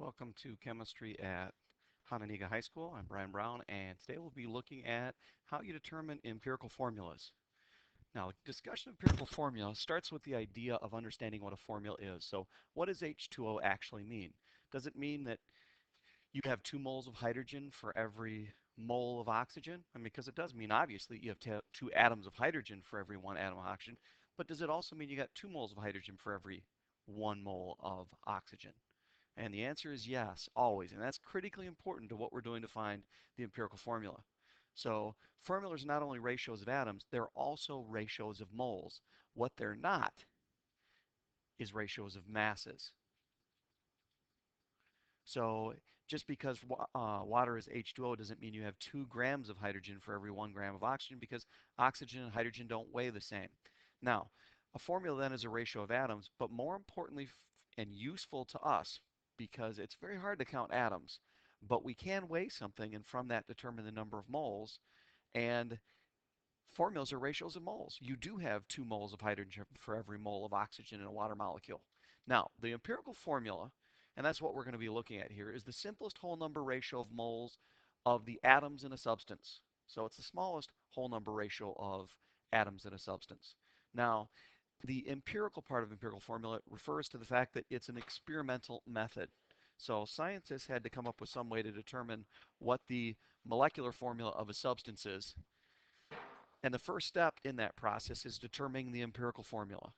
Welcome to Chemistry at Hononegah High School. I'm Brian Brown, and today we'll be looking at how you determine empirical formulas. Now, discussion of empirical formula starts with the idea of understanding what a formula is. So, what does H2O actually mean? Does it mean that you have 2 moles of hydrogen for every mole of oxygen? I mean, because it does mean, obviously, you have to have 2 atoms of hydrogen for every 1 atom of oxygen. But does it also mean you got 2 moles of hydrogen for every 1 mole of oxygen? And the answer is yes, always. And that's critically important to what we're doing to find the empirical formula. So formulas are not only ratios of atoms, they're also ratios of moles. What they're not is ratios of masses. So just because water is H2O doesn't mean you have 2 grams of hydrogen for every 1 gram of oxygen, because oxygen and hydrogen don't weigh the same. Now, a formula then is a ratio of atoms, but more importantly and useful to us, because it's very hard to count atoms, but we can weigh something and from that determine the number of moles. And formulas are ratios of moles. You do have 2 moles of hydrogen for every mole of oxygen in a water molecule. Now, the empirical formula, and that's what we're going to be looking at here, is the simplest whole number ratio of moles of the atoms in a substance. So it's the smallest whole number ratio of atoms in a substance. Now, the empirical part of empirical formula refers to the fact that it's an experimental method. So scientists had to come up with some way to determine what the molecular formula of a substance is. And the first step in that process is determining the empirical formula.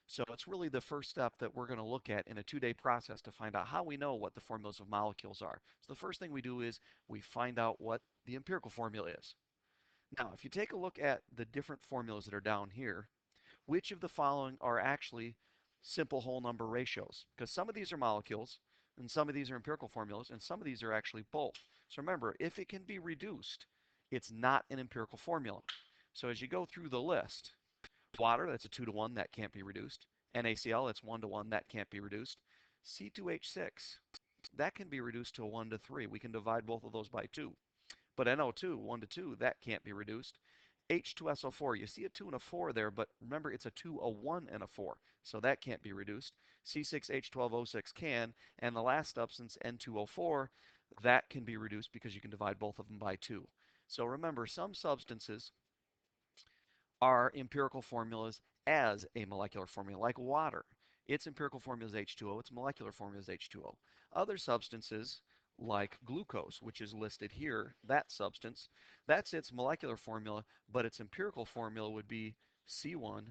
So it's really the first step that we're going to look at in a 2-day process to find out how we know what the formulas of molecules are. So the first thing we do is we find out what the empirical formula is. Now, if you take a look at the different formulas that are down here, which of the following are actually simple whole number ratios? Because some of these are molecules, and some of these are empirical formulas, and some of these are actually both. So remember, if it can be reduced, it's not an empirical formula. So as you go through the list, water, that's a 2 to 1, that can't be reduced. NaCl, that's 1 to 1, that can't be reduced. C2H6, that can be reduced to a 1 to 3. We can divide both of those by 2. But NO2, 1 to 2, that can't be reduced. H2SO4, you see a 2 and a 4 there, but remember it's a 2, a 1, and a 4, so that can't be reduced. C6H12O6 can, and the last substance, N2O4, that can be reduced because you can divide both of them by 2. So remember, some substances are empirical formulas as a molecular formula, like water. Its empirical formula is H2O, its molecular formula is H2O. Other substances, like glucose, which is listed here, that substance, that's its molecular formula, but its empirical formula would be C1H.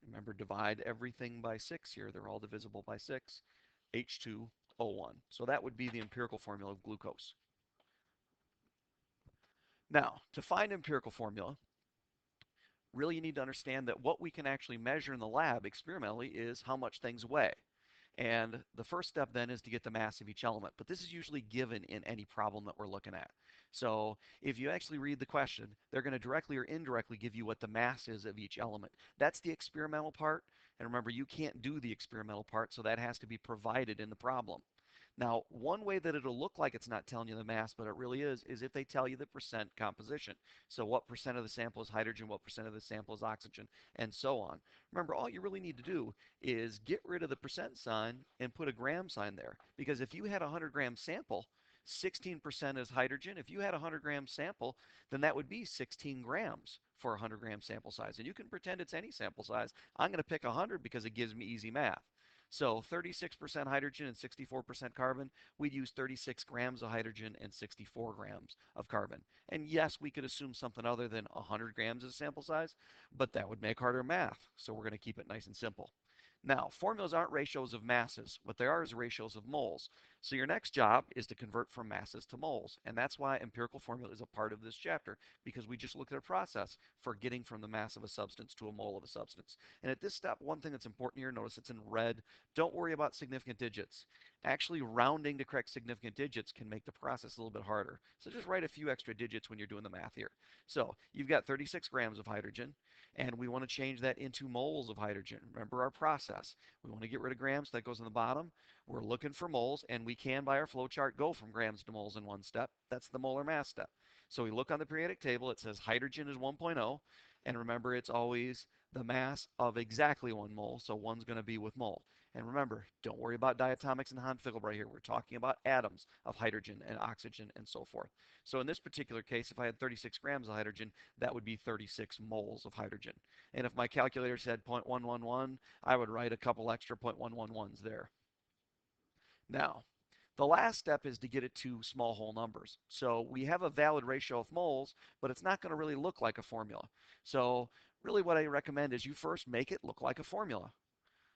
Remember, divide everything by 6 here. They're all divisible by 6. H2O1. So that would be the empirical formula of glucose. Now, to find empirical formula, really you need to understand that what we can actually measure in the lab experimentally is how much things weigh. And the first step then is to get the mass of each element. But this is usually given in any problem that we're looking at. So if you actually read the question, they're going to directly or indirectly give you what the mass is of each element. That's the experimental part. And remember, you can't do the experimental part, so that has to be provided in the problem. Now, one way that it'll look like it's not telling you the mass, but it really is if they tell you the percent composition. So what percent of the sample is hydrogen, what percent of the sample is oxygen, and so on. Remember, all you really need to do is get rid of the percent sign and put a gram sign there. Because if you had a 100-gram sample, 16% is hydrogen. If you had a 100-gram sample, then that would be 16 grams for a 100-gram sample size. And you can pretend it's any sample size. I'm going to pick 100 because it gives me easy math. So 36% hydrogen and 64% carbon, we'd use 36 grams of hydrogen and 64 grams of carbon. And yes, we could assume something other than 100 grams as sample size, but that would make harder math. So we're going to keep it nice and simple. Now, formulas aren't ratios of masses. What they are is ratios of moles. So your next job is to convert from masses to moles. And that's why empirical formula is a part of this chapter, because we just looked at a process for getting from the mass of a substance to a mole of a substance. And at this step, one thing that's important here, notice it's in red. Don't worry about significant digits. Actually, rounding to correct significant digits can make the process a little bit harder. So just write a few extra digits when you're doing the math here. So you've got 36 grams of hydrogen, and we want to change that into moles of hydrogen. Remember our process. We want to get rid of grams, that goes on the bottom. We're looking for moles, and we can, by our flow chart, go from grams to moles in one step. That's the molar mass step. So we look on the periodic table, it says hydrogen is 1.0, and remember it's always the mass of exactly 1 mole, so 1's going to be with mole. And remember, don't worry about diatomics and Hahn-Figel right here. We're talking about atoms of hydrogen and oxygen and so forth. So in this particular case, if I had 36 grams of hydrogen, that would be 36 moles of hydrogen. And if my calculator said 0.111, I would write a couple extra 0.111s there. Now, the last step is to get it to small whole numbers. So we have a valid ratio of moles, but it's not going to really look like a formula. So really what I recommend is you first make it look like a formula.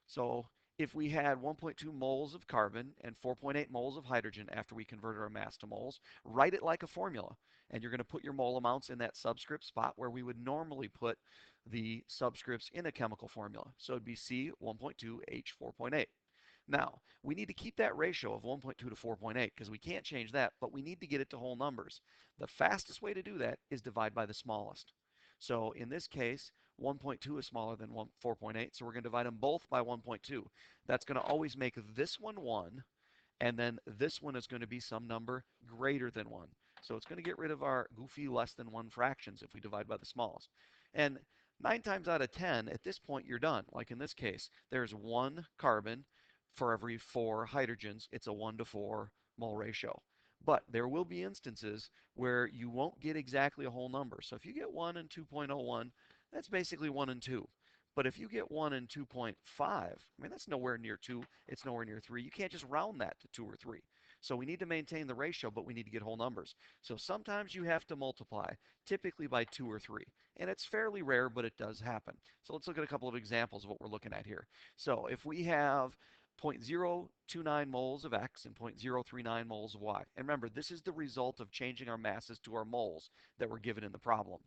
So if we had 1.2 moles of carbon and 4.8 moles of hydrogen after we converted our mass to moles, write it like a formula. And you're going to put your mole amounts in that subscript spot where we would normally put the subscripts in a chemical formula. So it'd be C 1.2 H 4.8. Now, we need to keep that ratio of 1.2 to 4.8 because we can't change that, but we need to get it to whole numbers. The fastest way to do that is divide by the smallest. So in this case, 1.2 is smaller than 4.8, so we're going to divide them both by 1.2. That's going to always make this one 1, and then this one is going to be some number greater than 1. So it's going to get rid of our goofy less than 1 fractions if we divide by the smallest. And 9 times out of 10, at this point, you're done. Like in this case, there's 1 carbon for every 4 hydrogens. It's a 1 to 4 mole ratio. But there will be instances where you won't get exactly a whole number. So if you get 1 and 2.01, that's basically 1 and 2. But if you get 1 and 2.5, I mean, that's nowhere near 2. It's nowhere near 3. You can't just round that to 2 or 3. So we need to maintain the ratio, but we need to get whole numbers. So sometimes you have to multiply, typically by 2 or 3. And it's fairly rare, but it does happen. So let's look at a couple of examples of what we're looking at here. So if we have 0.029 moles of X and 0.039 moles of Y. And remember, this is the result of changing our masses to our moles that were given in the problem.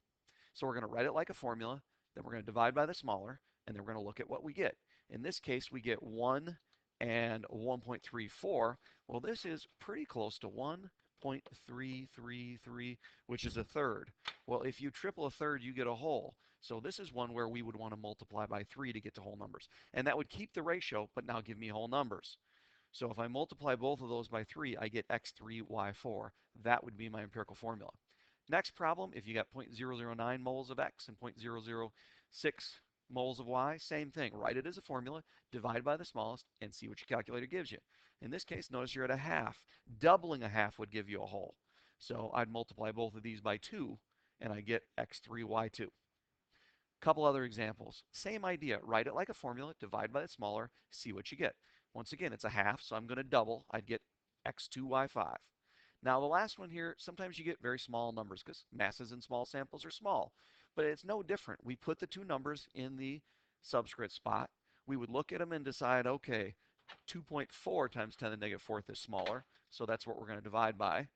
So we're going to write it like a formula, then we're going to divide by the smaller, and then we're going to look at what we get. In this case, we get 1 and 1.34. Well, this is pretty close to 1.333, which is a third. Well, if you triple a third, you get a whole. So this is one where we would want to multiply by 3 to get to whole numbers. And that would keep the ratio, but now give me whole numbers. So if I multiply both of those by 3, I get x3, y4. That would be my empirical formula. Next problem, if you got 0.009 moles of X and 0.006 moles of Y, same thing. Write it as a formula, divide by the smallest, and see what your calculator gives you. In this case, notice you're at a half. Doubling a half would give you a whole. So I'd multiply both of these by 2, and I get x3, y2. Couple other examples. Same idea. Write it like a formula, divide by the smaller, see what you get. Once again, it's a half, so I'm going to double. I'd get x2, y5. Now the last one here, sometimes you get very small numbers because masses in small samples are small. But it's no different. We put the two numbers in the subscript spot. We would look at them and decide, okay, 2.4 times 10 to the negative fourth is smaller, so that's what we're going to divide by.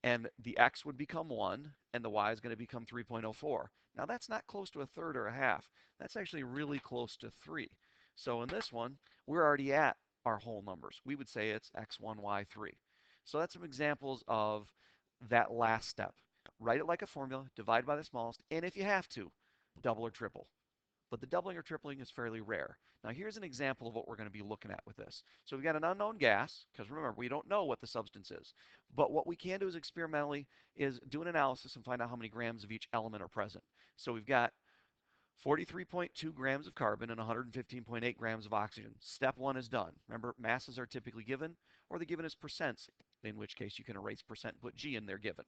And the x would become 1, and the y is going to become 3.04. Now that's not close to a third or a half. That's actually really close to 3. So in this one, we're already at our whole numbers. We would say it's x1, y3. So that's some examples of that last step. Write it like a formula, divide by the smallest, and if you have to, double or triple. But the doubling or tripling is fairly rare. Now here's an example of what we're going to be looking at with this. So we've got an unknown gas, because remember, we don't know what the substance is. But what we can do is experimentally is do an analysis and find out how many grams of each element are present. So we've got 43.2 grams of carbon and 115.8 grams of oxygen. Step 1 is done. Remember, masses are typically given, or they're given as percents, in which case you can erase percent and put G in there given.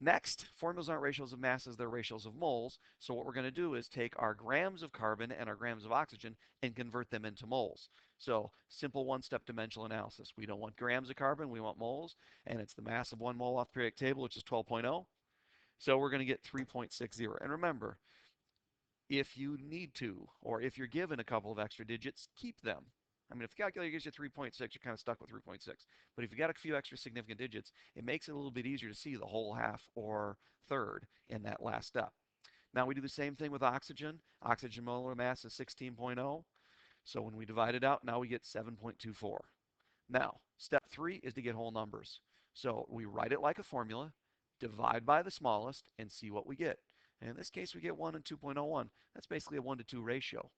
Next, formulas aren't ratios of masses, they're ratios of moles. So what we're going to do is take our grams of carbon and our grams of oxygen and convert them into moles. So simple one-step dimensional analysis. We don't want grams of carbon, we want moles, and it's the mass of 1 mole off the periodic table, which is 12.0. So we're going to get 3.60. And remember, if you need to, or if you're given a couple of extra digits, keep them. I mean, if the calculator gives you 3.6, you're kind of stuck with 3.6. But if you got a few extra significant digits, it makes it a little bit easier to see the whole half or third in that last step. Now we do the same thing with oxygen. Oxygen molar mass is 16.0. So when we divide it out, now we get 7.24. Now, step 3 is to get whole numbers. So we write it like a formula, divide by the smallest, and see what we get. And in this case, we get 1 and 2.01. That's basically a 1 to 2 ratio.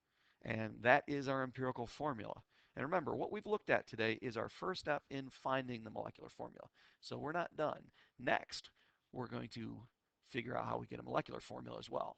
And that is our empirical formula. And remember, what we've looked at today is our first step in finding the molecular formula. So we're not done. Next, we're going to figure out how we get a molecular formula as well.